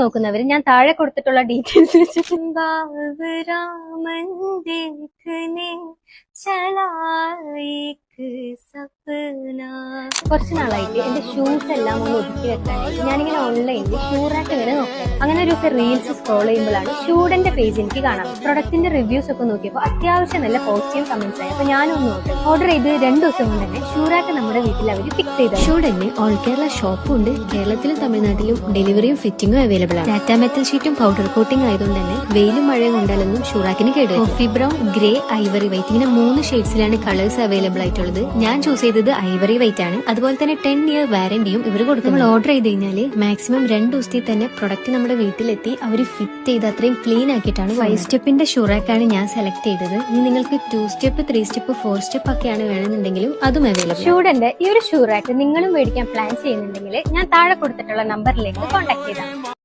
നോക്കുന്നവര് ഞാൻ താഴെ കൊടുത്തിട്ടുള്ള ഡീറ്റെയിൽസ് വെച്ചിട്ട് കുറച്ച് നാളായിട്ട് എന്റെ ഷൂസ് എല്ലാം ഒന്ന് ഒതുക്കി വെക്കാനായിട്ട് ഞാനിങ്ങനെ ഓൺലൈനിൽ ഷൂ റാക്ക് ഇങ്ങനെ നോക്കാം. അങ്ങനെ ഒരു ദിവസം റീൽസ് സ്ക്രോൾ ചെയ്യുമ്പോഴാണ് ഷൂഡന്റെ പേജ് എനിക്ക് കാണാം. പ്രൊഡക്റ്റിന്റെ റിവ്യൂസ് ഒക്കെ നോക്കിയപ്പോൾ അത്യാവശ്യം നല്ല പോസിറ്റീവ് കമന്റ്സ് ആയി. അപ്പൊ ഞാനൊന്ന് നോക്കി ഓർഡർ ചെയ്ത് 2 ദിവസം കൊണ്ട് തന്നെ ഷൂ റാക്ക് നമ്മുടെ വീട്ടിൽ അവർ ഫിക്സ് ചെയ്തു. ഷൂഡന് ഓൾ കേരള ഷോപ്പും ഉണ്ട്. കേരളത്തിലും തമിഴ്നാട്ടിലും ഡെലിവറിയും ഫിറ്റിംഗും അവൈലബിൾ ആണ്. ടാറ്റ മെറ്റൽ ഷീറ്റും പൗഡർ കോട്ടിംഗ് ആയതുകൊണ്ട് തന്നെ വെയിലും മഴയും കൊണ്ടാലൊന്നും ഷൂറാക്കിന് കേട്. Coffee brown, grey, Ivory white ഇങ്ങനെ 3 ഷെയ്ഡ്സിലാണ് കളേഴ്സ് അവൈലബിൾ ആയിട്ടുള്ളത്. ഞാൻ ചൂസ് ചെയ്തത് ഐവറി വൈറ്റ് ആണ്. അതുപോലെ തന്നെ 10 ഇയർ വാറന്റിയും ഇവർ കൊടുക്കും. നമ്മൾ ഓർഡർ ചെയ്ത് കഴിഞ്ഞാൽ മാക്സിമം 2 ദിവസത്തിൽ തന്നെ പ്രൊഡക്റ്റ് നമ്മുടെ വീട്ടിലെത്തി അവർ ഫിറ്റ് ചെയ്ത് അത്രയും ക്ലീൻ ആക്കിയിട്ടാണ്. 5 സ്റ്റെപ്പിന്റെ ഷൂറാക്കാണ് ഞാൻ സെലക്ട് ചെയ്തത്. ഇനി നിങ്ങൾക്ക് 2 സ്റ്റെപ്പ്, 3 സ്റ്റെപ്പ്, 4 സ്റ്റെപ്പ് ഒക്കെയാണ് വേണമെന്നുണ്ടെങ്കിലും അതും അവൈലബിൾ. ഷൂഡന്റെ ഈ ഒരു ഷൂറാക്ക് നിങ്ങളും മേടിക്കാൻ പ്ലാൻ ചെയ്യുന്നുണ്ടെങ്കിൽ ഞാൻ താഴെ കൊടുത്തിട്ടുള്ള നമ്പറിലേക്ക് കോൺടാക്ട് ചെയ്താൽ